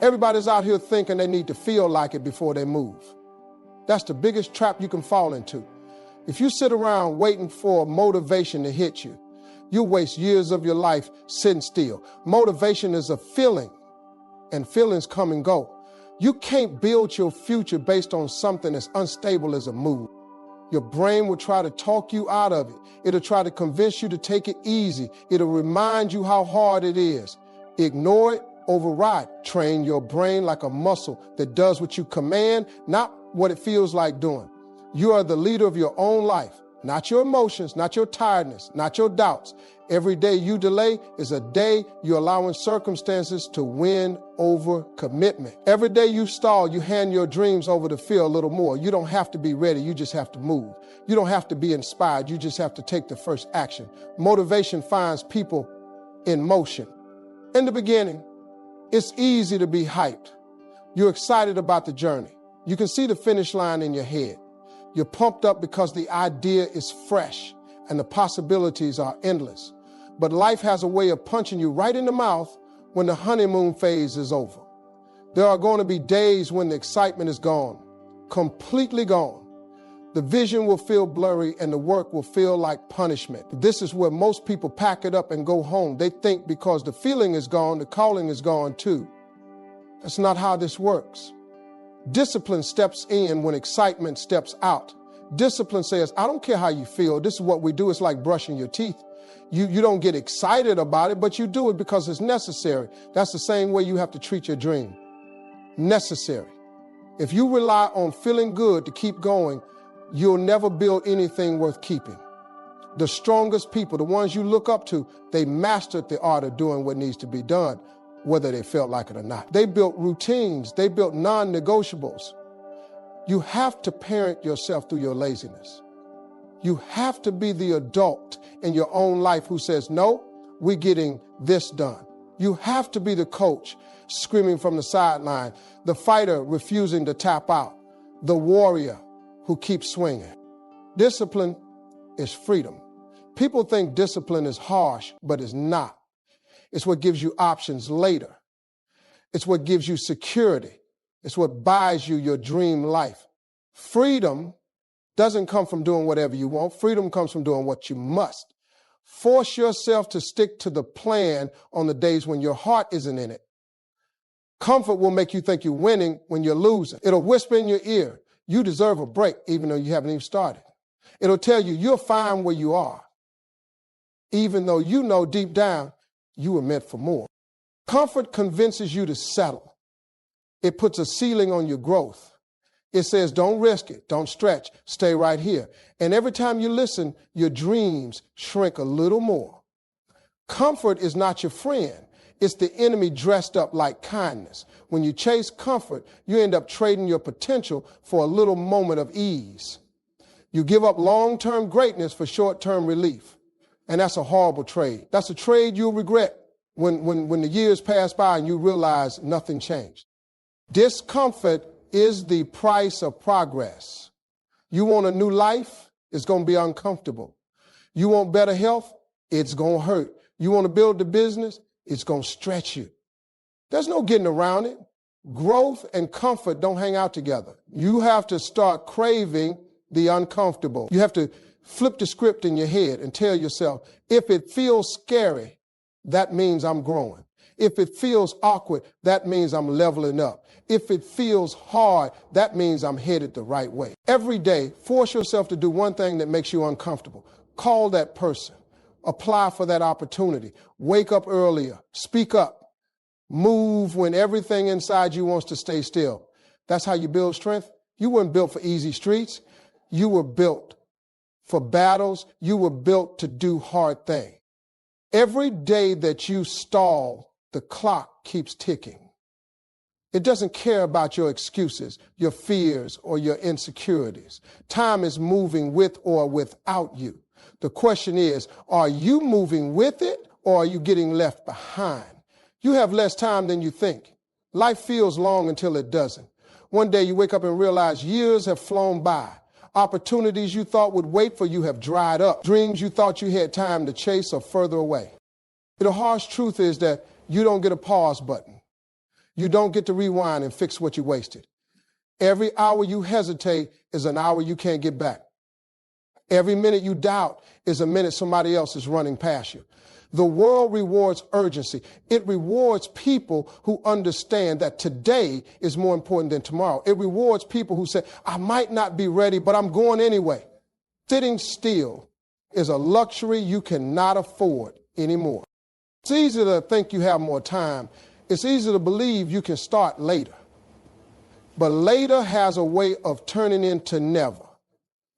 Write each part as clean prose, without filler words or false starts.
Everybody's out here thinking they need to feel like it before they move. That's the biggest trap you can fall into. If you sit around waiting for motivation to hit you, you'll waste years of your life sitting still. Motivation is a feeling, and feelings come and go. You can't build your future based on something as unstable as a mood. Your brain will try to talk you out of it. It'll try to convince you to take it easy. It'll remind you how hard it is. Ignore it, override. Train your brain like a muscle that does what you command, not what it feels like doing. You are the leader of your own life, not your emotions, not your tiredness, not your doubts. Every day you delay is a day you're allowing circumstances to win over commitment. Every day you stall, you hand your dreams over to fear a little more. You don't have to be ready, you just have to move. You don't have to be inspired, you just have to take the first action. Motivation finds people in motion. In the beginning, it's easy to be hyped. You're excited about the journey. You can see the finish line in your head. You're pumped up because the idea is fresh and the possibilities are endless. But life has a way of punching you right in the mouth when the honeymoon phase is over. There are going to be days when the excitement is gone, completely gone. The vision will feel blurry and the work will feel like punishment. This is where most people pack it up and go home. They think because the feeling is gone, the calling is gone too. That's not how this works. Discipline steps in when excitement steps out. Discipline says, I don't care how you feel. This is what we do. It's like brushing your teeth. You don't get excited about it, but you do it because it's necessary. That's the same way you have to treat your dream. Necessary. If you rely on feeling good to keep going, you'll never build anything worth keeping. The strongest people, the ones you look up to, they mastered the art of doing what needs to be done, whether they felt like it or not. They built routines. They built non-negotiables. You have to parent yourself through your laziness. You have to be the adult in your own life who says, no, we're getting this done. You have to be the coach screaming from the sideline, the fighter refusing to tap out, the warrior who keeps swinging. Discipline is freedom. People think discipline is harsh, but it's not. It's what gives you options later. It's what gives you security. It's what buys you your dream life. Freedom doesn't come from doing whatever you want. Freedom comes from doing what you must. Force yourself to stick to the plan on the days when your heart isn't in it. Comfort will make you think you're winning when you're losing. It'll whisper in your ear, you deserve a break even though you haven't even started. It'll tell you you're fine where you are, even though you know deep down you were meant for more. Comfort convinces you to settle. It puts a ceiling on your growth. It says, don't risk it, don't stretch, stay right here. And every time you listen, your dreams shrink a little more. Comfort is not your friend. It's the enemy dressed up like kindness. When you chase comfort, you end up trading your potential for a little moment of ease. You give up long-term greatness for short-term relief. And that's a horrible trade. That's a trade you'll regret when the years pass by and you realize nothing changed. Discomfort is the price of progress. You want a new life? It's going to be uncomfortable. You want better health? It's going to hurt. You want to build the business? It's going to stretch you. There's no getting around it. Growth and comfort don't hang out together. You have to start craving the uncomfortable. You have to flip the script in your head and tell yourself, if it feels scary, that means I'm growing. If it feels awkward, that means I'm leveling up. If it feels hard, that means I'm headed the right way. Every day, force yourself to do one thing that makes you uncomfortable. Call that person. Apply for that opportunity. Wake up earlier. Speak up. Move when everything inside you wants to stay still. That's how you build strength. You weren't built for easy streets. You were built for battles. You were built to do hard things. Every day that you stall, the clock keeps ticking. It doesn't care about your excuses, your fears, or your insecurities. Time is moving with or without you. The question is, are you moving with it or are you getting left behind? You have less time than you think. Life feels long until it doesn't. One day you wake up and realize years have flown by. Opportunities you thought would wait for you have dried up. Dreams you thought you had time to chase are further away. The harsh truth is that you don't get a pause button. You don't get to rewind and fix what you wasted. Every hour you hesitate is an hour you can't get back. Every minute you doubt is a minute somebody else is running past you. The world rewards urgency. It rewards people who understand that today is more important than tomorrow. It rewards people who say, I might not be ready, but I'm going anyway. Sitting still is a luxury you cannot afford anymore. It's easy to think you have more time. It's easy to believe you can start later. But later has a way of turning into never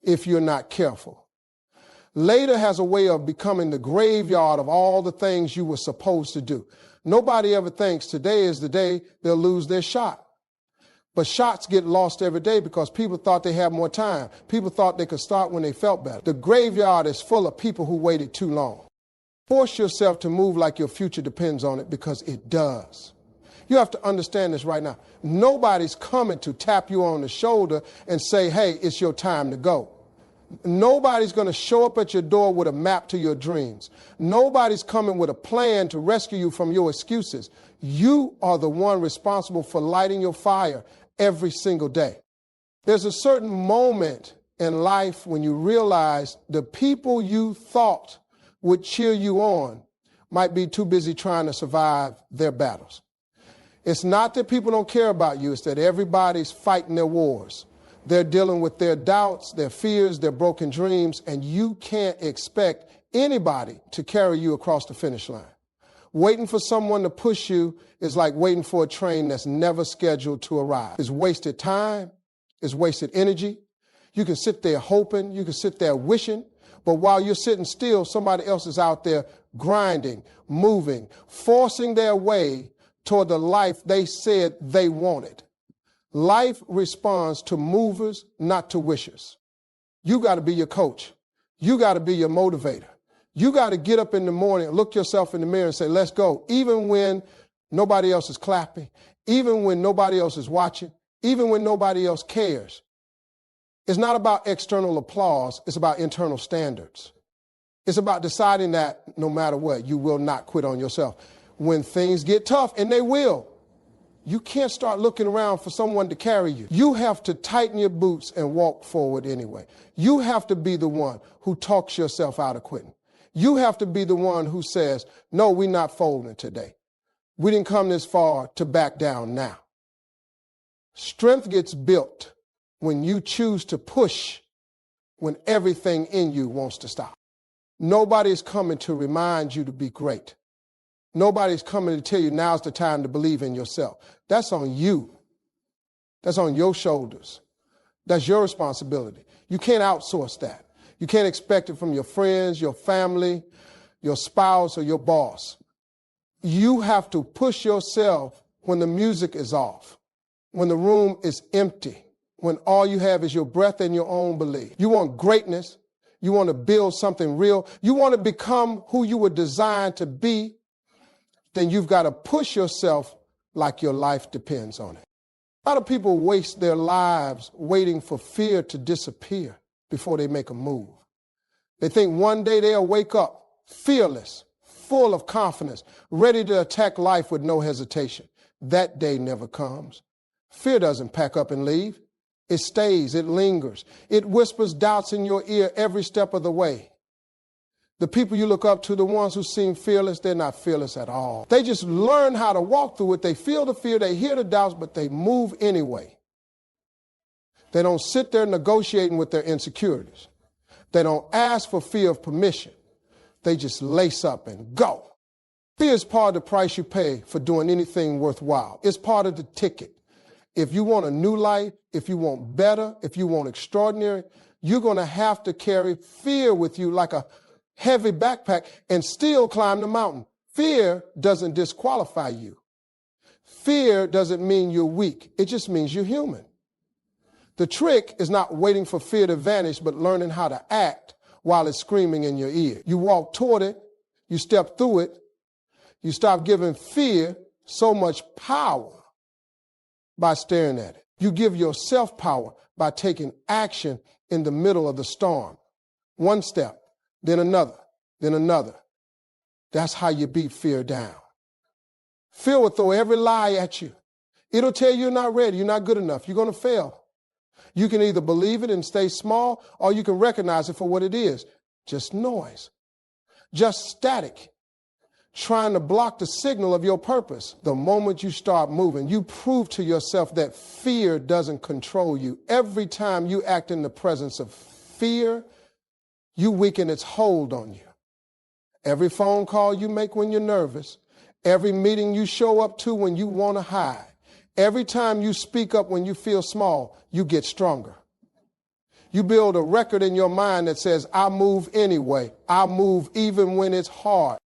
if you're not careful. Later has a way of becoming the graveyard of all the things you were supposed to do. Nobody ever thinks today is the day they'll lose their shot. But shots get lost every day because people thought they had more time. People thought they could start when they felt better. The graveyard is full of people who waited too long. Force yourself to move like your future depends on it, because it does. You have to understand this right now. Nobody's coming to tap you on the shoulder and say, hey, it's your time to go. Nobody's going to show up at your door with a map to your dreams. Nobody's coming with a plan to rescue you from your excuses. You are the one responsible for lighting your fire every single day. There's a certain moment in life when you realize the people you thought would cheer you on might be too busy trying to survive their battles. It's not that people don't care about you. It's that everybody's fighting their wars. They're dealing with their doubts, their fears, their broken dreams, and you can't expect anybody to carry you across the finish line. Waiting for someone to push you is like waiting for a train that's never scheduled to arrive. It's wasted time. It's wasted energy. You can sit there hoping. You can sit there wishing. But while you're sitting still, somebody else is out there grinding, moving, forcing their way toward the life they said they wanted. Life responds to movers, not to wishers. You got to be your coach. You got to be your motivator. You got to get up in the morning, look yourself in the mirror and say, let's go. Even when nobody else is clapping, even when nobody else is watching, even when nobody else cares. It's not about external applause. It's about internal standards. It's about deciding that no matter what, you will not quit on yourself. When things get tough, and they will, you can't start looking around for someone to carry you. You have to tighten your boots and walk forward anyway. You have to be the one who talks yourself out of quitting. You have to be the one who says, no, we're not folding today. We didn't come this far to back down now. Strength gets built when you choose to push when everything in you wants to stop. Nobody's coming to remind you to be great. Nobody's coming to tell you now's the time to believe in yourself. That's on you. That's on your shoulders. That's your responsibility. You can't outsource that. You can't expect it from your friends, your family, your spouse, or your boss. You have to push yourself when the music is off, when the room is empty, when all you have is your breath and your own belief. You want greatness. You want to build something real. You want to become who you were designed to be. Then you've got to push yourself like your life depends on it. A lot of people waste their lives waiting for fear to disappear before they make a move. They think one day they'll wake up fearless, full of confidence, ready to attack life with no hesitation. That day never comes. Fear doesn't pack up and leave. It stays, it lingers. It whispers doubts in your ear every step of the way. The people you look up to, the ones who seem fearless, they're not fearless at all. They just learn how to walk through it. They feel the fear, they hear the doubts, but they move anyway. They don't sit there negotiating with their insecurities. They don't ask for fear of permission. They just lace up and go. Fear is part of the price you pay for doing anything worthwhile. It's part of the ticket. If you want a new life, if you want better, if you want extraordinary, you're going to have to carry fear with you like a heavy backpack and still climb the mountain. Fear doesn't disqualify you. Fear doesn't mean you're weak. It just means you're human. The trick is not waiting for fear to vanish, but learning how to act while it's screaming in your ear. You walk toward it, you step through it, you stop giving fear so much power by staring at it. You give yourself power by taking action in the middle of the storm. One step, then another, then another. That's how you beat fear down. Fear will throw every lie at you. It'll tell you you're not ready, you're not good enough, you're going to fail. You can either believe it and stay small, or you can recognize it for what it is. Just noise. Just static. Trying to block the signal of your purpose. The moment you start moving, you prove to yourself that fear doesn't control you. Every time you act in the presence of fear, you weaken its hold on you. Every phone call you make when you're nervous, every meeting you show up to when you want to hide, every time you speak up when you feel small, you get stronger. You build a record in your mind that says, I move anyway. I move even when it's hard.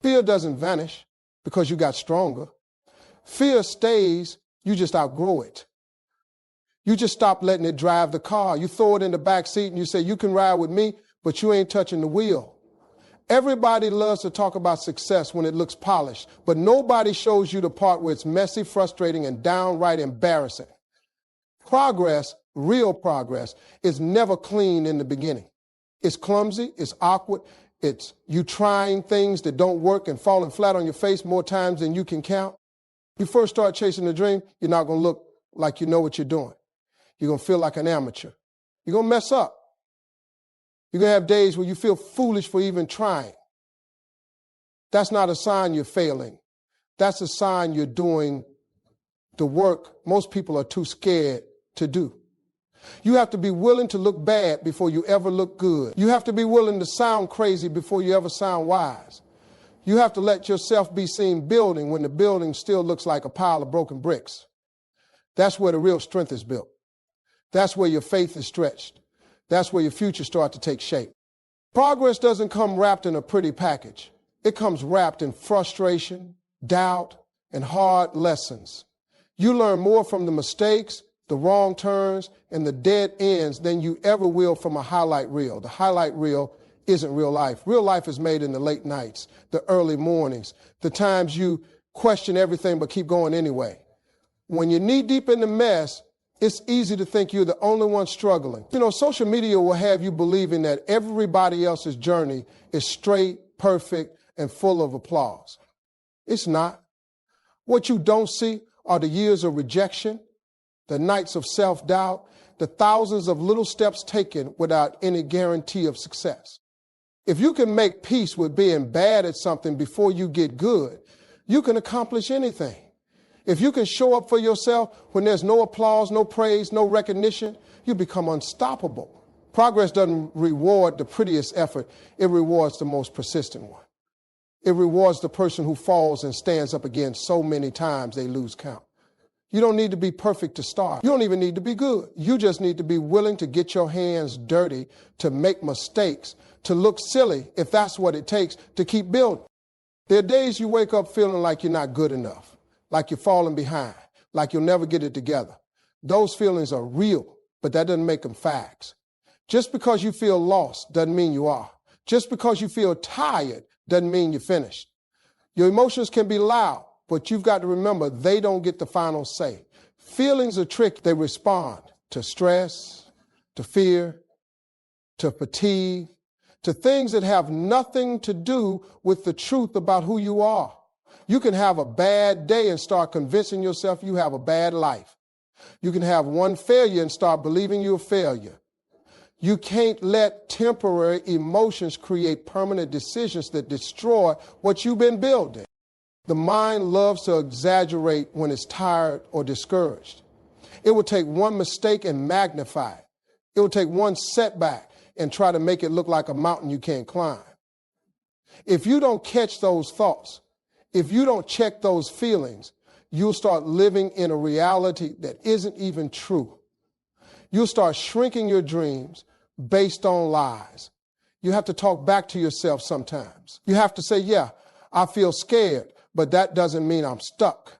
Fear doesn't vanish because you got stronger. Fear stays, you just outgrow it. You just stop letting it drive the car. You throw it in the back seat and you say, you can ride with me, but you ain't touching the wheel. Everybody loves to talk about success when it looks polished, but nobody shows you the part where it's messy, frustrating, and downright embarrassing. Progress, real progress, is never clean in the beginning. It's clumsy, it's awkward, it's you trying things that don't work and falling flat on your face more times than you can count. You first start chasing a dream, you're not going to look like you know what you're doing. You're going to feel like an amateur. You're going to mess up. You're going to have days where you feel foolish for even trying. That's not a sign you're failing. That's a sign you're doing the work most people are too scared to do. You have to be willing to look bad before you ever look good. You have to be willing to sound crazy before you ever sound wise. You have to let yourself be seen building when the building still looks like a pile of broken bricks. That's where the real strength is built. That's where your faith is stretched. That's where your future starts to take shape. Progress doesn't come wrapped in a pretty package. It comes wrapped in frustration, doubt, and hard lessons. You learn more from the mistakes, the wrong turns, and the dead ends than you ever will from a highlight reel. The highlight reel isn't real life. Real life is made in the late nights, the early mornings, the times you question everything but keep going anyway. When you're knee deep in the mess, it's easy to think you're the only one struggling. You know, social media will have you believing that everybody else's journey is straight, perfect, and full of applause. It's not. What you don't see are the years of rejection, the nights of self-doubt, the thousands of little steps taken without any guarantee of success. If you can make peace with being bad at something before you get good, you can accomplish anything. If you can show up for yourself when there's no applause, no praise, no recognition, you become unstoppable. Progress doesn't reward the prettiest effort. It rewards the most persistent one. It rewards the person who falls and stands up again so many times they lose count. You don't need to be perfect to start. You don't even need to be good. You just need to be willing to get your hands dirty, to make mistakes, to look silly if that's what it takes to keep building. There are days you wake up feeling like you're not good enough, like you're falling behind, like you'll never get it together. Those feelings are real, but that doesn't make them facts. Just because you feel lost doesn't mean you are. Just because you feel tired doesn't mean you're finished. Your emotions can be loud, but you've got to remember they don't get the final say. Feelings are tricky. They respond to stress, to fear, to fatigue, to things that have nothing to do with the truth about who you are. You can have a bad day and start convincing yourself you have a bad life. You can have one failure and start believing you're a failure. You can't let temporary emotions create permanent decisions that destroy what you've been building. The mind loves to exaggerate when it's tired or discouraged. It will take one mistake and magnify it. It will take one setback and try to make it look like a mountain you can't climb. If you don't catch those thoughts, if you don't check those feelings, you'll start living in a reality that isn't even true. You'll start shrinking your dreams based on lies. You have to talk back to yourself sometimes. You have to say, yeah, I feel scared, but that doesn't mean I'm stuck.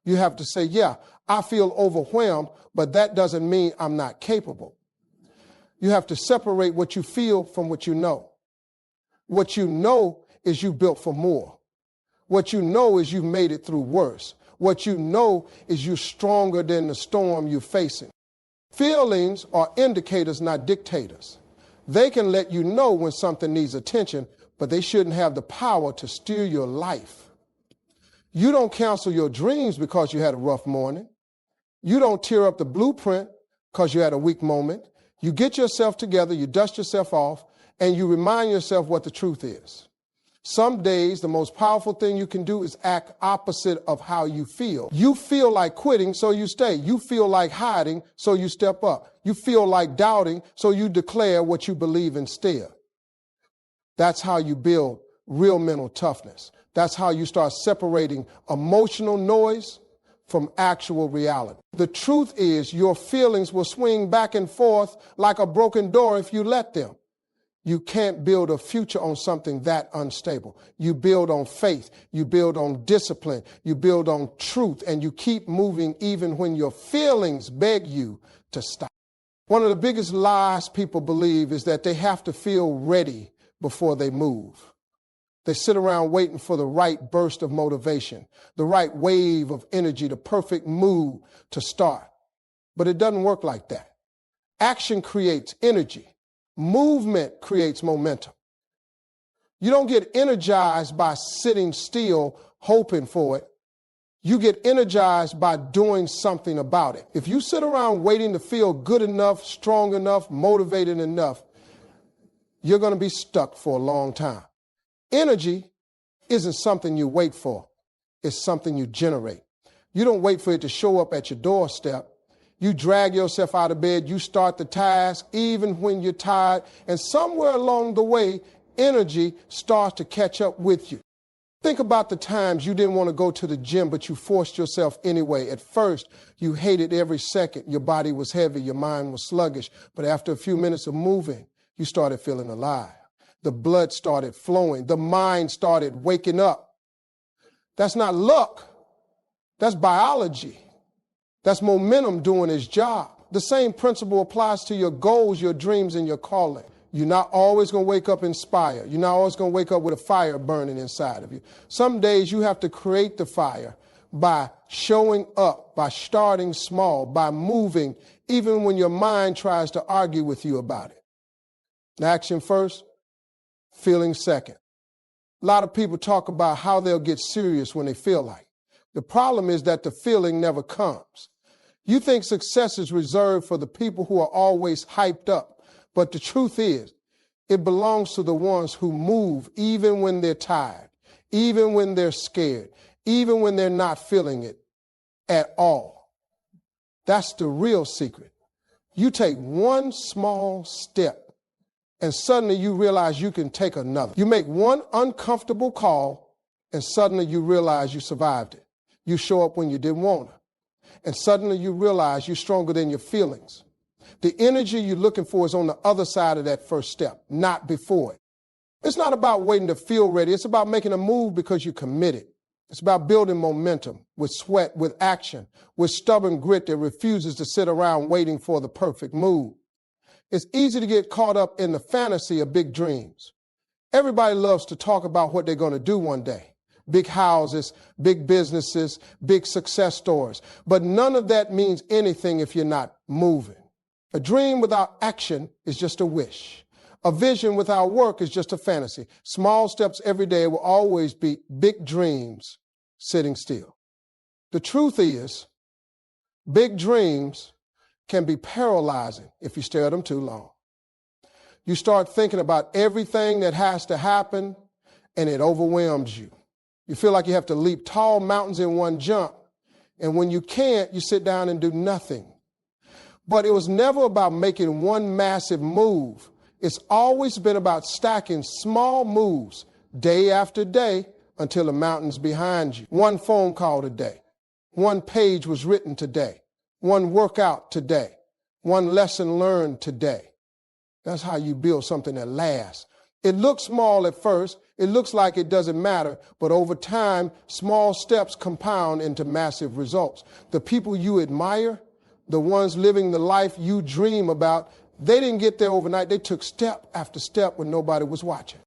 You have to say, yeah, I feel overwhelmed, but that doesn't mean I'm not capable. You have to separate what you feel from what you know. What you know is you built for more. What you know is you've made it through worse. What you know is you're stronger than the storm you're facing. Feelings are indicators, not dictators. They can let you know when something needs attention, but they shouldn't have the power to steer your life. You don't cancel your dreams because you had a rough morning. You don't tear up the blueprint because you had a weak moment. You get yourself together, you dust yourself off, and you remind yourself what the truth is. Some days, the most powerful thing you can do is act opposite of how you feel. You feel like quitting, so you stay. You feel like hiding, so you step up. You feel like doubting, so you declare what you believe instead. That's how you build real mental toughness. That's how you start separating emotional noise from actual reality. The truth is your feelings will swing back and forth like a broken door if you let them. You can't build a future on something that unstable. You build on faith. You build on discipline. You build on truth, and you keep moving even when your feelings beg you to stop. One of the biggest lies people believe is that they have to feel ready before they move. They sit around waiting for the right burst of motivation, the right wave of energy, the perfect mood to start. But it doesn't work like that. Action creates energy. Movement creates momentum. You don't get energized by sitting still hoping for it. You get energized by doing something about it. If you sit around waiting to feel good enough, strong enough, motivated enough, you're going to be stuck for a long time. Energy isn't something you wait for. It's something you generate. You don't wait for it to show up at your doorstep. You drag yourself out of bed. You start the task even when you're tired. And somewhere along the way, energy starts to catch up with you. Think about the times you didn't want to go to the gym, but you forced yourself anyway. At first, you hated every second. Your body was heavy. Your mind was sluggish. But after a few minutes of moving, you started feeling alive. The blood started flowing. The mind started waking up. That's not luck. That's biology. That's momentum doing its job. The same principle applies to your goals, your dreams, and your calling. You're not always going to wake up inspired. You're not always going to wake up with a fire burning inside of you. Some days you have to create the fire by showing up, by starting small, by moving, even when your mind tries to argue with you about it. Action first, feeling second. A lot of people talk about how they'll get serious when they feel like it. The problem is that the feeling never comes. You think success is reserved for the people who are always hyped up, but the truth is, it belongs to the ones who move even when they're tired, even when they're scared, even when they're not feeling it at all. That's the real secret. You take one small step, and suddenly you realize you can take another. You make one uncomfortable call, and suddenly you realize you survived it. You show up when you didn't want to. And suddenly you realize you're stronger than your feelings. The energy you're looking for is on the other side of that first step, not before it. It's not about waiting to feel ready. It's about making a move because you're committed. It's about building momentum with sweat, with action, with stubborn grit that refuses to sit around waiting for the perfect move. It's easy to get caught up in the fantasy of big dreams. Everybody loves to talk about what they're going to do one day. Big houses, big businesses, big success stories. But none of that means anything if you're not moving. A dream without action is just a wish. A vision without work is just a fantasy. Small steps every day will always be big dreams sitting still. The truth is, big dreams can be paralyzing if you stare at them too long. You start thinking about everything that has to happen, and it overwhelms you. You feel like you have to leap tall mountains in one jump, and when you can't, you sit down and do nothing. But it was never about making one massive move. It's always been about stacking small moves day after day until the mountain's behind you. One phone call today. One page was written today. One workout today. One lesson learned today. That's how you build something that lasts. It looks small at first. It looks like it doesn't matter. But over time, small steps compound into massive results. The people you admire, the ones living the life you dream about, they didn't get there overnight. They took step after step when nobody was watching.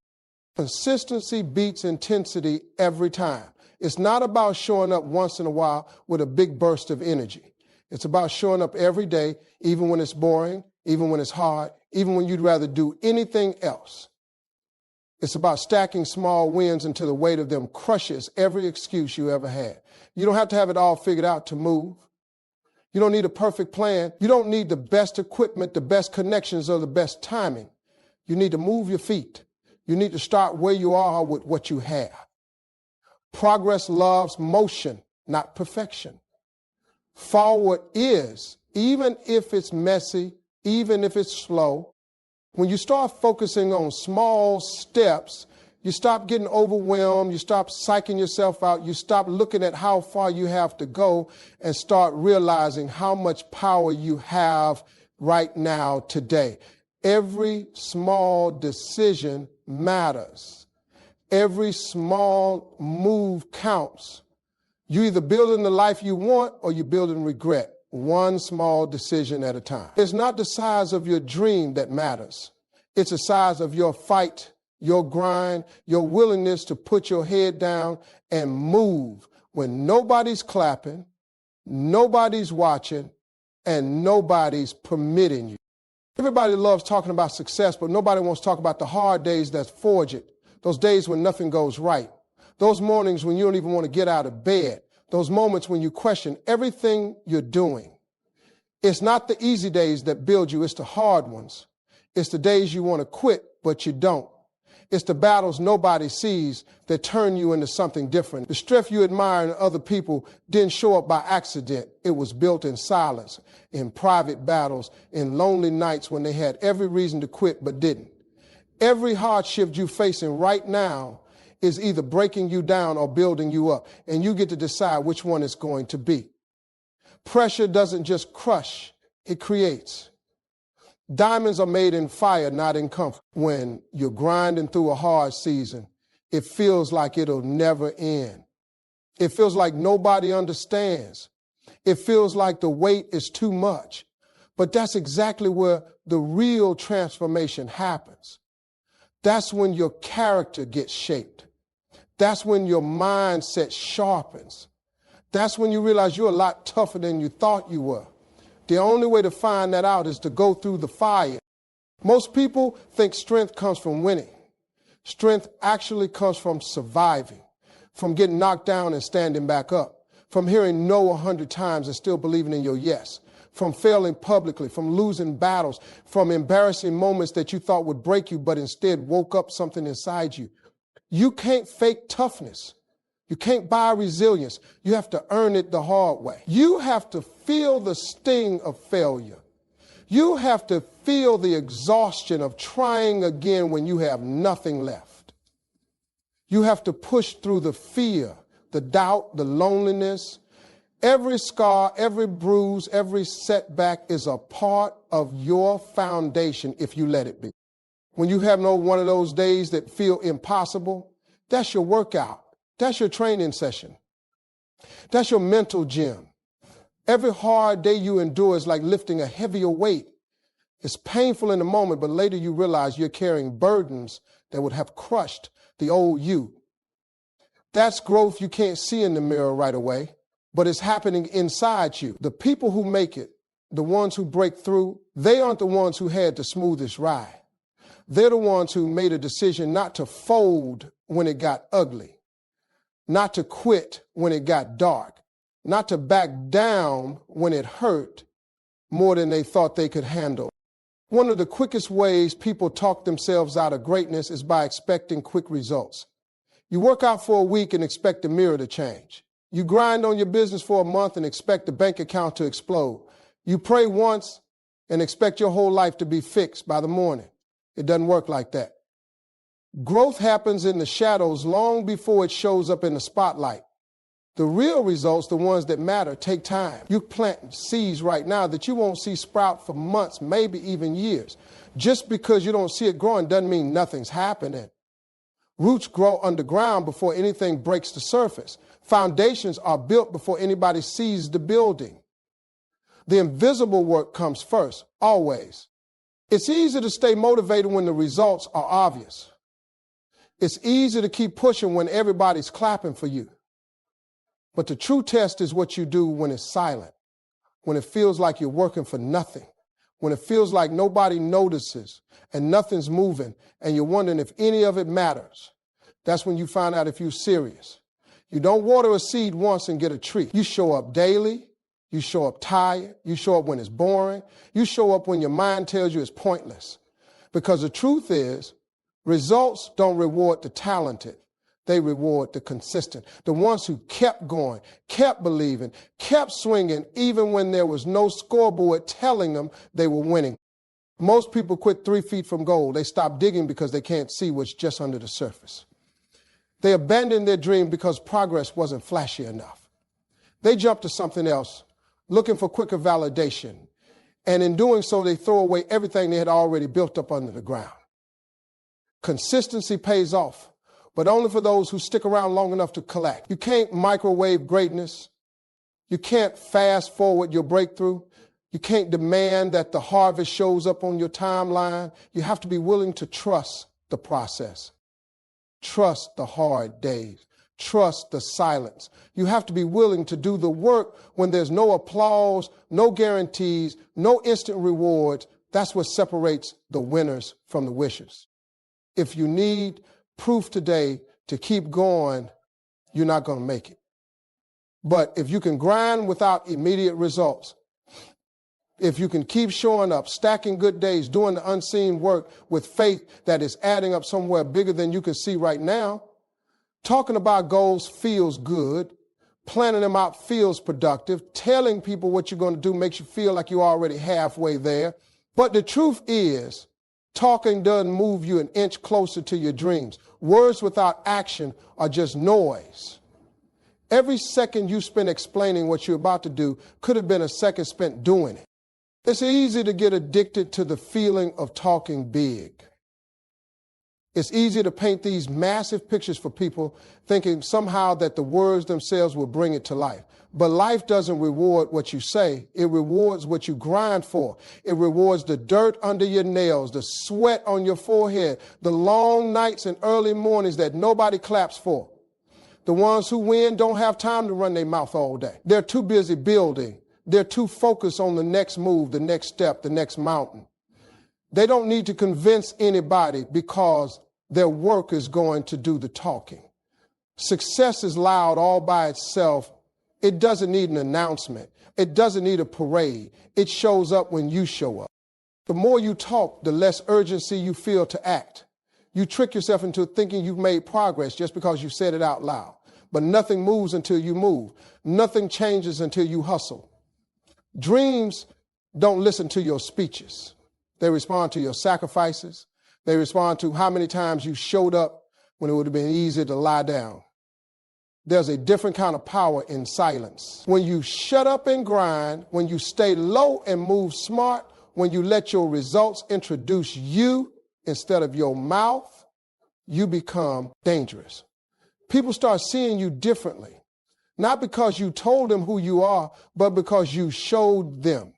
Consistency beats intensity every time. It's not about showing up once in a while with a big burst of energy. It's about showing up every day, even when it's boring, even when it's hard, even when you'd rather do anything else. It's about stacking small wins until the weight of them crushes every excuse you ever had. You don't have to have it all figured out to move. You don't need a perfect plan. You don't need the best equipment, the best connections, or the best timing. You need to move your feet. You need to start where you are with what you have. Progress loves motion, not perfection. Forward is, even if it's messy, even if it's slow. When you start focusing on small steps, you stop getting overwhelmed, you stop psyching yourself out, you stop looking at how far you have to go and start realizing how much power you have right now today. Every small decision matters. Every small move counts. You either building the life you want or you're building regret. One small decision at a time. It's not the size of your dream that matters. It's the size of your fight, your grind, your willingness to put your head down and move when nobody's clapping, nobody's watching, and nobody's permitting you. Everybody loves talking about success, but nobody wants to talk about the hard days that forge it. Those days when nothing goes right. Those mornings when you don't even want to get out of bed. Those moments when you question everything you're doing. It's not the easy days that build you, it's the hard ones. It's the days you want to quit, but you don't. It's the battles nobody sees that turn you into something different. The strength you admire in other people didn't show up by accident. It was built in silence, in private battles, in lonely nights when they had every reason to quit but didn't. Every hardship you're facing right now is either breaking you down or building you up, and you get to decide which one it's going to be. Pressure doesn't just crush, it creates. Diamonds are made in fire, not in comfort. When you're grinding through a hard season, it feels like it'll never end. It feels like nobody understands. It feels like the weight is too much. But that's exactly where the real transformation happens. That's when your character gets shaped. That's when your mindset sharpens. That's when you realize you're a lot tougher than you thought you were. The only way to find that out is to go through the fire. Most people think strength comes from winning. Strength actually comes from surviving, from getting knocked down and standing back up, from hearing no 100 times and still believing in your yes, from failing publicly, from losing battles, from embarrassing moments that you thought would break you but instead woke up something inside you. You can't fake toughness. You can't buy resilience. You have to earn it the hard way. You have to feel the sting of failure. You have to feel the exhaustion of trying again when you have nothing left. You have to push through the fear, the doubt, the loneliness. Every scar, every bruise, every setback is a part of your foundation if you let it be. When you have one of those days that feel impossible, that's your workout. That's your training session. That's your mental gym. Every hard day you endure is like lifting a heavier weight. It's painful in the moment, but later you realize you're carrying burdens that would have crushed the old you. That's growth you can't see in the mirror right away, but it's happening inside you. The people who make it, the ones who break through, they aren't the ones who had the smoothest ride. They're the ones who made a decision not to fold when it got ugly, not to quit when it got dark, not to back down when it hurt more than they thought they could handle. One of the quickest ways people talk themselves out of greatness is by expecting quick results. You work out for a week and expect the mirror to change. You grind on your business for a month and expect the bank account to explode. You pray once and expect your whole life to be fixed by the morning. It doesn't work like that. Growth happens in the shadows long before it shows up in the spotlight. The real results, the ones that matter, take time. You plant seeds right now that you won't see sprout for months, maybe even years. Just because you don't see it growing doesn't mean nothing's happening. Roots grow underground before anything breaks the surface. Foundations are built before anybody sees the building. The invisible work comes first, always. It's easy to stay motivated when the results are obvious. It's easy to keep pushing when everybody's clapping for you. But the true test is what you do when it's silent, when it feels like you're working for nothing, when it feels like nobody notices and nothing's moving and you're wondering if any of it matters, that's when you find out if you're serious. You don't water a seed once and get a tree. You show up daily. You show up tired. You show up when it's boring. You show up when your mind tells you it's pointless. Because the truth is, results don't reward the talented. They reward the consistent. The ones who kept going, kept believing, kept swinging, even when there was no scoreboard telling them they were winning. Most people quit 3 feet from goal. They stop digging because they can't see what's just under the surface. They abandoned their dream because progress wasn't flashy enough. They jumped to something else, looking for quicker validation. And in doing so, they throw away everything they had already built up under the ground. Consistency pays off, but only for those who stick around long enough to collect. You can't microwave greatness. You can't fast forward your breakthrough. You can't demand that the harvest shows up on your timeline. You have to be willing to trust the process. Trust the hard days. Trust the silence. You have to be willing to do the work when there's no applause, no guarantees, no instant rewards. That's what separates the winners from the wishers. If you need proof today to keep going, you're not going to make it. But if you can grind without immediate results, if you can keep showing up, stacking good days, doing the unseen work with faith that is adding up somewhere bigger than you can see right now, talking about goals feels good. Planning them out feels productive. Telling people what you're going to do makes you feel like you're already halfway there. But the truth is, talking doesn't move you an inch closer to your dreams. Words without action are just noise. Every second you spend explaining what you're about to do could have been a second spent doing it. It's easy to get addicted to the feeling of talking big. It's easy to paint these massive pictures for people, thinking somehow that the words themselves will bring it to life. But life doesn't reward what you say. It rewards what you grind for. It rewards the dirt under your nails, the sweat on your forehead, the long nights and early mornings that nobody claps for. The ones who win don't have time to run their mouth all day. They're too busy building. They're too focused on the next move, the next step, the next mountain. They don't need to convince anybody because their work is going to do the talking. Success is loud all by itself. It doesn't need an announcement. It doesn't need a parade. It shows up when you show up. The more you talk, the less urgency you feel to act. You trick yourself into thinking you've made progress just because you said it out loud. But nothing moves until you move. Nothing changes until you hustle. Dreams don't listen to your speeches. They respond to your sacrifices. They respond to how many times you showed up when it would have been easier to lie down. There's a different kind of power in silence. When you shut up and grind, when you stay low and move smart, when you let your results introduce you instead of your mouth, you become dangerous. People start seeing you differently. Not because you told them who you are, but because you showed them.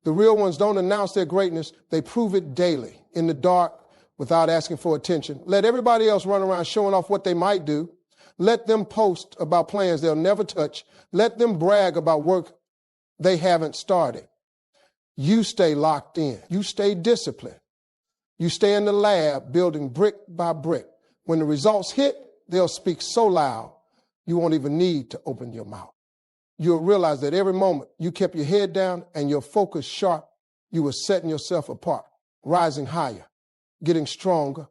The real ones don't announce their greatness. They prove it daily, in the dark, without asking for attention. Let everybody else run around showing off what they might do. Let them post about plans they'll never touch. Let them brag about work they haven't started. You stay locked in. You stay disciplined. You stay in the lab building brick by brick. When the results hit, they'll speak so loud, you won't even need to open your mouth. You'll realize that every moment you kept your head down and your focus sharp, you were setting yourself apart, rising higher, getting stronger,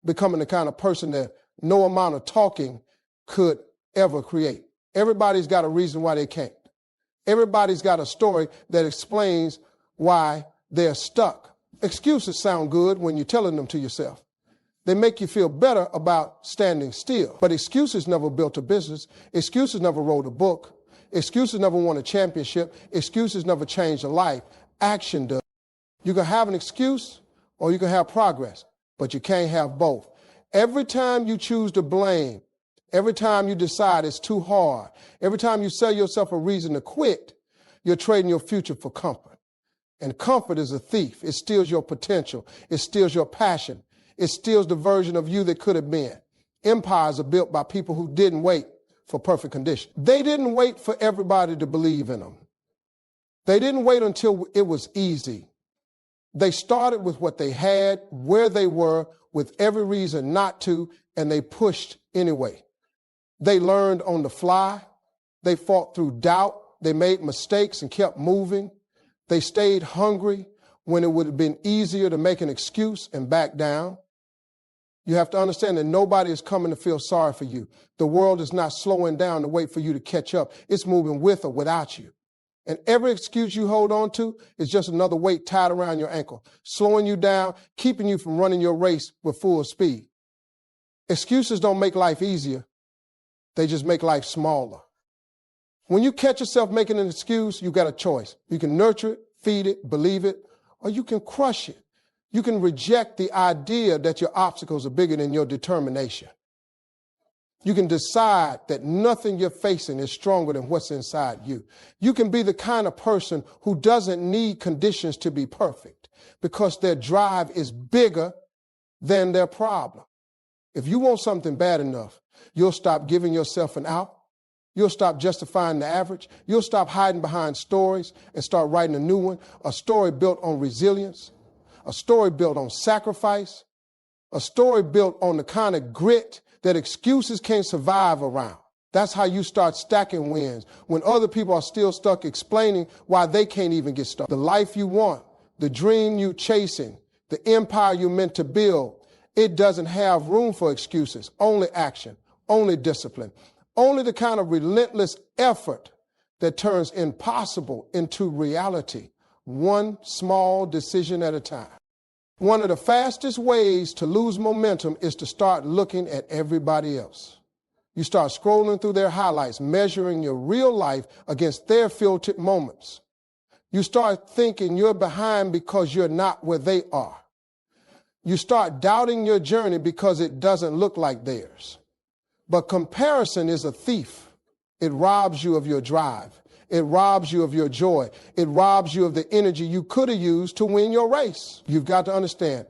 becoming the kind of person that no amount of talking could ever create. Everybody's got a reason why they can't. Everybody's got a story that explains why they're stuck. Excuses sound good when you're telling them to yourself. They make you feel better about standing still. But excuses never built a business. Excuses never wrote a book. Excuses never won a championship. Excuses never changed a life. Action does. You can have an excuse or you can have progress, but you can't have both. Every time you choose to blame, every time you decide it's too hard, every time you sell yourself a reason to quit, you're trading your future for comfort. And comfort is a thief. It steals your potential. It steals your passion. It steals the version of you that could have been. Empires are built by people who didn't wait for perfect conditions. They didn't wait for everybody to believe in them. They didn't wait until it was easy. They started with what they had, where they were, with every reason not to, and they pushed anyway. They learned on the fly. They fought through doubt. They made mistakes and kept moving. They stayed hungry when it would have been easier to make an excuse and back down. You have to understand that nobody is coming to feel sorry for you. The world is not slowing down to wait for you to catch up. It's moving with or without you. And every excuse you hold on to is just another weight tied around your ankle, slowing you down, keeping you from running your race with full speed. Excuses don't make life easier. They just make life smaller. When you catch yourself making an excuse, you got a choice. You can nurture it, feed it, believe it, or you can crush it. You can reject the idea that your obstacles are bigger than your determination. You can decide that nothing you're facing is stronger than what's inside you. You can be the kind of person who doesn't need conditions to be perfect because their drive is bigger than their problem. If you want something bad enough, you'll stop giving yourself an out. You'll stop justifying the average. You'll stop hiding behind stories and start writing a new one, a story built on resilience, a story built on sacrifice, a story built on the kind of grit that excuses can't survive around. That's how you start stacking wins when other people are still stuck explaining why they can't even get started. The life you want, the dream you chasing, the empire you're meant to build, it doesn't have room for excuses, only action, only discipline, only the kind of relentless effort that turns impossible into reality, one small decision at a time. One of the fastest ways to lose momentum is to start looking at everybody else. You start scrolling through their highlights, measuring your real life against their filtered moments. You start thinking you're behind because you're not where they are. You start doubting your journey because it doesn't look like theirs. But comparison is a thief. It robs you of your drive. It robs you of your joy. It robs you of the energy you could have used to win your race. You've got to understand,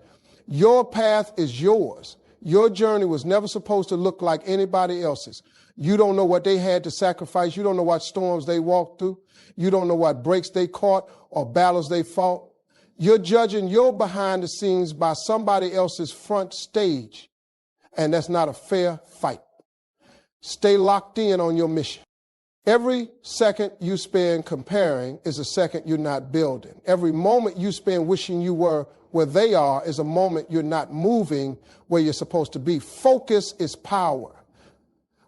your path is yours. Your journey was never supposed to look like anybody else's. You don't know what they had to sacrifice. You don't know what storms they walked through. You don't know what breaks they caught or battles they fought. You're judging your behind the scenes by somebody else's front stage. And that's not a fair fight. Stay locked in on your mission. Every second you spend comparing is a second you're not building. Every moment you spend wishing you were where they are is a moment you're not moving where you're supposed to be. Focus is power.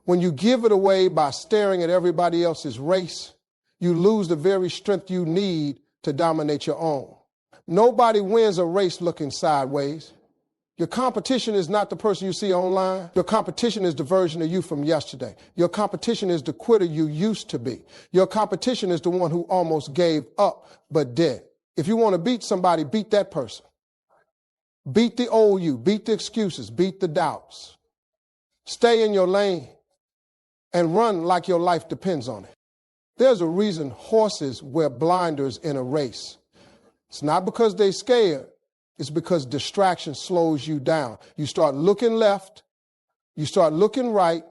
When you give it away by staring at everybody else's race, you lose the very strength you need to dominate your own. Nobody wins a race looking sideways. Your competition is not the person you see online. Your competition is the version of you from yesterday. Your competition is the quitter you used to be. Your competition is the one who almost gave up but did. If you want to beat somebody, beat that person. Beat the old you, beat the excuses, beat the doubts. Stay in your lane and run like your life depends on it. There's a reason horses wear blinders in a race. It's not because they're scared. It's because distraction slows you down. You start looking left, you start looking right,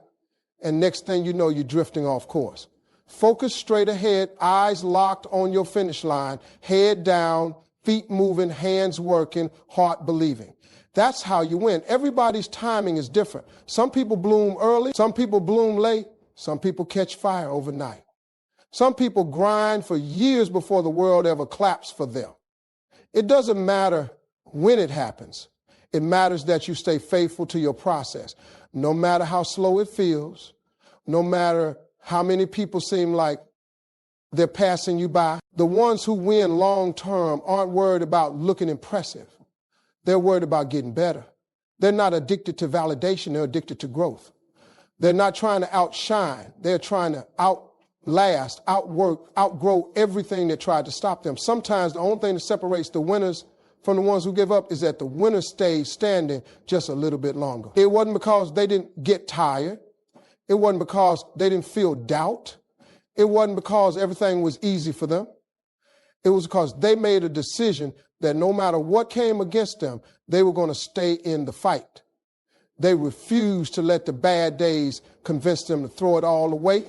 and next thing you know, you're drifting off course. Focus straight ahead, eyes locked on your finish line, head down, feet moving, hands working, heart believing. That's how you win. Everybody's timing is different. Some people bloom early, some people bloom late, some people catch fire overnight. Some people grind for years before the world ever claps for them. It doesn't matter when it happens. It matters that you stay faithful to your process. No matter how slow it feels, no matter how many people seem like they're passing you by, the ones who win long term aren't worried about looking impressive. They're worried about getting better. They're not addicted to validation. They're addicted to growth. They're not trying to outshine. They're trying to outlast, outwork, outgrow everything that tried to stop them. Sometimes the only thing that separates the winners from the ones who give up is that the winners stayed standing just a little bit longer. It wasn't because they didn't get tired. It wasn't because they didn't feel doubt. It wasn't because everything was easy for them. It was because they made a decision that no matter what came against them, they were going to stay in the fight. They refused to let the bad days convince them to throw it all away.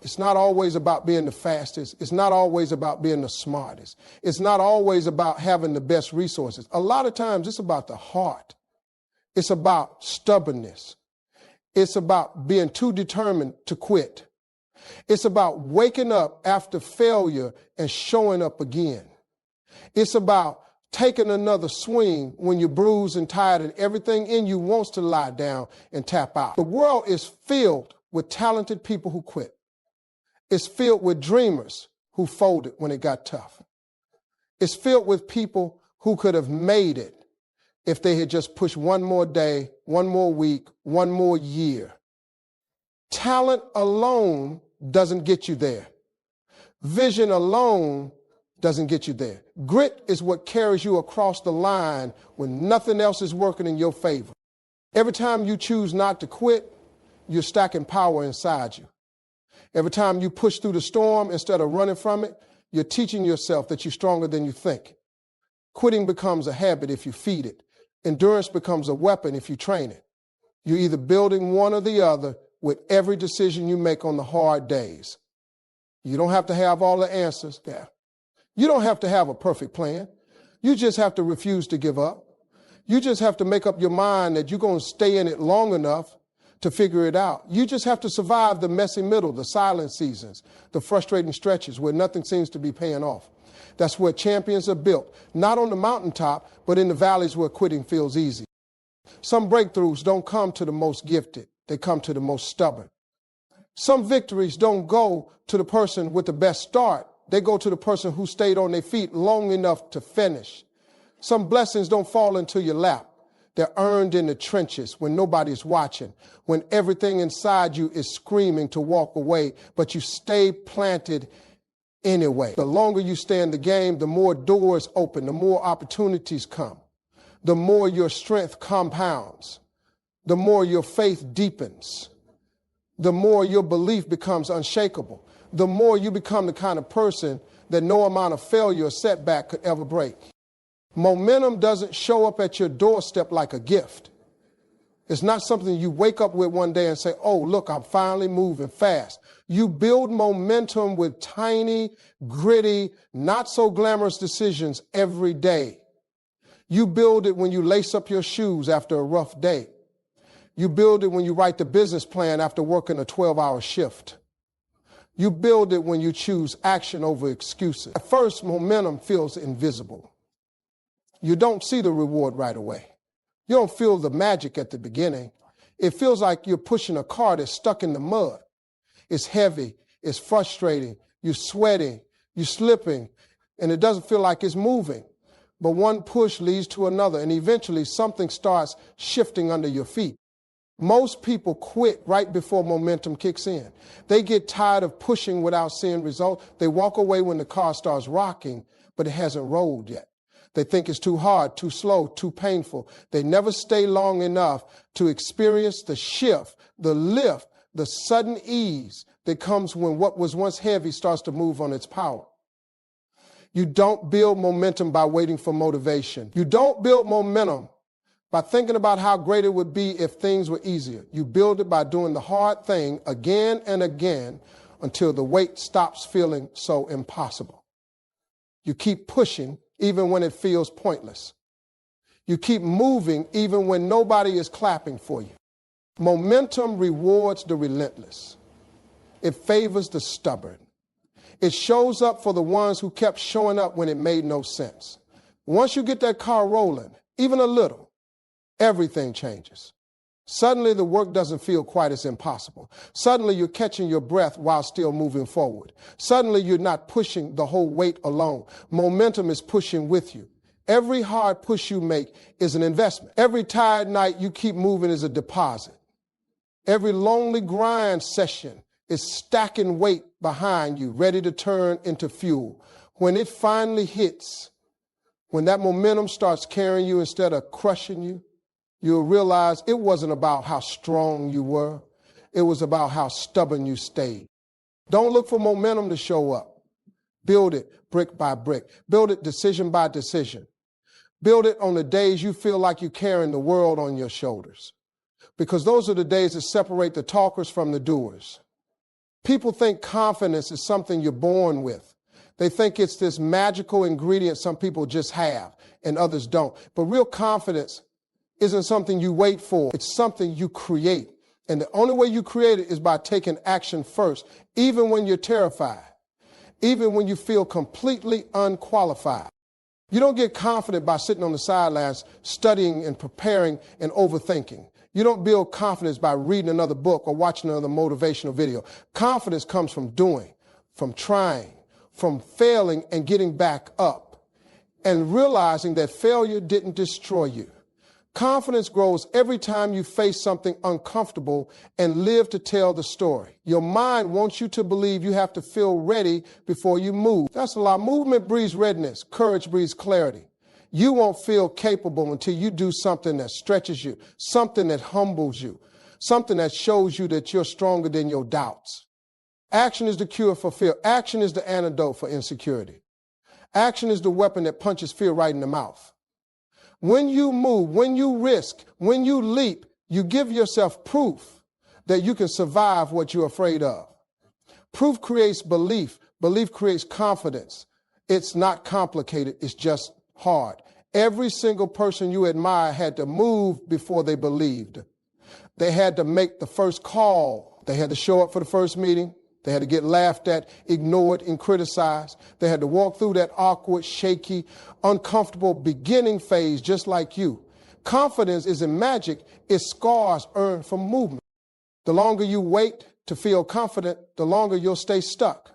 It's not always about being the fastest. It's not always about being the smartest. It's not always about having the best resources. A lot of times it's about the heart. It's about stubbornness. It's about being too determined to quit. It's about waking up after failure and showing up again. It's about taking another swing when you're bruised and tired and everything in you wants to lie down and tap out. The world is filled with talented people who quit. It's filled with dreamers who folded when it got tough. It's filled with people who could have made it if they had just pushed one more day, one more week, one more year. Talent alone doesn't get you there. Vision alone doesn't get you there. Grit is what carries you across the line when nothing else is working in your favor. Every time you choose not to quit, you're stacking power inside you. Every time you push through the storm instead of running from it, you're teaching yourself that you're stronger than you think. Quitting becomes a habit if you feed it. Endurance becomes a weapon if you train it. You're either building one or the other with every decision you make on the hard days. You don't have to have all the answers there. You don't have to have a perfect plan. You just have to refuse to give up. You just have to make up your mind that you're going to stay in it long enough to figure it out. You just have to survive the messy middle, the silent seasons, the frustrating stretches where nothing seems to be paying off. That's where champions are built, not on the mountaintop, but in the valleys where quitting feels easy. Some breakthroughs don't come to the most gifted. They come to the most stubborn. Some victories don't go to the person with the best start. They go to the person who stayed on their feet long enough to finish. Some blessings don't fall into your lap. They're earned in the trenches when nobody's watching, when everything inside you is screaming to walk away, but you stay planted anyway. The longer you stay in the game, the more doors open, the more opportunities come, the more your strength compounds, the more your faith deepens, the more your belief becomes unshakable, the more you become the kind of person that no amount of failure or setback could ever break. Momentum doesn't show up at your doorstep like a gift. It's not something you wake up with one day and say, oh, look, I'm finally moving fast. You build momentum with tiny, gritty, not so glamorous decisions every day. You build it when you lace up your shoes after a rough day. You build it when you write the business plan after working a 12-hour shift. You build it when you choose action over excuses. At first, momentum feels invisible. You don't see the reward right away. You don't feel the magic at the beginning. It feels like you're pushing a car that's stuck in the mud. It's heavy. It's frustrating. You're sweating. You're slipping. And it doesn't feel like it's moving. But one push leads to another. And eventually something starts shifting under your feet. Most people quit right before momentum kicks in. They get tired of pushing without seeing results. They walk away when the car starts rocking, but it hasn't rolled yet. They think it's too hard, too slow, too painful. They never stay long enough to experience the shift, the lift, the sudden ease that comes when what was once heavy starts to move on its power. You don't build momentum by waiting for motivation. You don't build momentum by thinking about how great it would be if things were easier. You build it by doing the hard thing again and again until the weight stops feeling so impossible. You keep pushing even when it feels pointless. You keep moving even when nobody is clapping for you. Momentum rewards the relentless. It favors the stubborn. It shows up for the ones who kept showing up when it made no sense. Once you get that car rolling, even a little, everything changes. Suddenly the work doesn't feel quite as impossible. Suddenly you're catching your breath while still moving forward. Suddenly you're not pushing the whole weight alone. Momentum is pushing with you. Every hard push you make is an investment. Every tired night you keep moving is a deposit. Every lonely grind session is stacking weight behind you, ready to turn into fuel. When it finally hits, when that momentum starts carrying you instead of crushing you, you'll realize it wasn't about how strong you were. It was about how stubborn you stayed. Don't look for momentum to show up. Build it brick by brick. Build it decision by decision. Build it on the days you feel like you're carrying the world on your shoulders. Because those are the days that separate the talkers from the doers. People think confidence is something you're born with. They think it's this magical ingredient some people just have and others don't. But real confidence isn't something you wait for. It's something you create. And the only way you create it is by taking action first, even when you're terrified, even when you feel completely unqualified. You don't get confident by sitting on the sidelines, studying and preparing and overthinking. You don't build confidence by reading another book or watching another motivational video. Confidence comes from doing, from trying, from failing and getting back up, and realizing that failure didn't destroy you. Confidence grows every time you face something uncomfortable and live to tell the story. Your mind wants you to believe you have to feel ready before you move. That's a lie. Movement breeds readiness. Courage breeds clarity. You won't feel capable until you do something that stretches you, something that humbles you, something that shows you that you're stronger than your doubts. Action is the cure for fear. Action is the antidote for insecurity. Action is the weapon that punches fear right in the mouth. When you move, when you risk, when you leap, you give yourself proof that you can survive what you're afraid of. Proof creates belief. Belief creates confidence. It's not complicated. It's just hard. Every single person you admire had to move before they believed. They had to make the first call. They had to show up for the first meeting. They had to get laughed at, ignored, and criticized. They had to walk through that awkward, shaky, uncomfortable beginning phase just like you. Confidence isn't magic. It's scars earned from movement. The longer you wait to feel confident, the longer you'll stay stuck.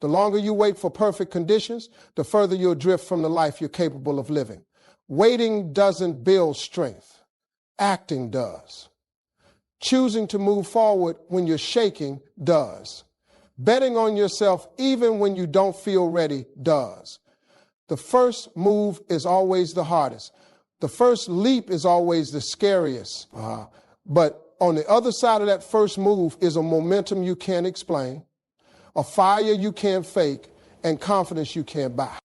The longer you wait for perfect conditions, the further you'll drift from the life you're capable of living. Waiting doesn't build strength. Acting does. Choosing to move forward when you're shaking does. Betting on yourself even when you don't feel ready does. The first move is always the hardest. The first leap is always the scariest. But on the other side of that first move is a momentum you can't explain, a fire you can't fake, and confidence you can't buy.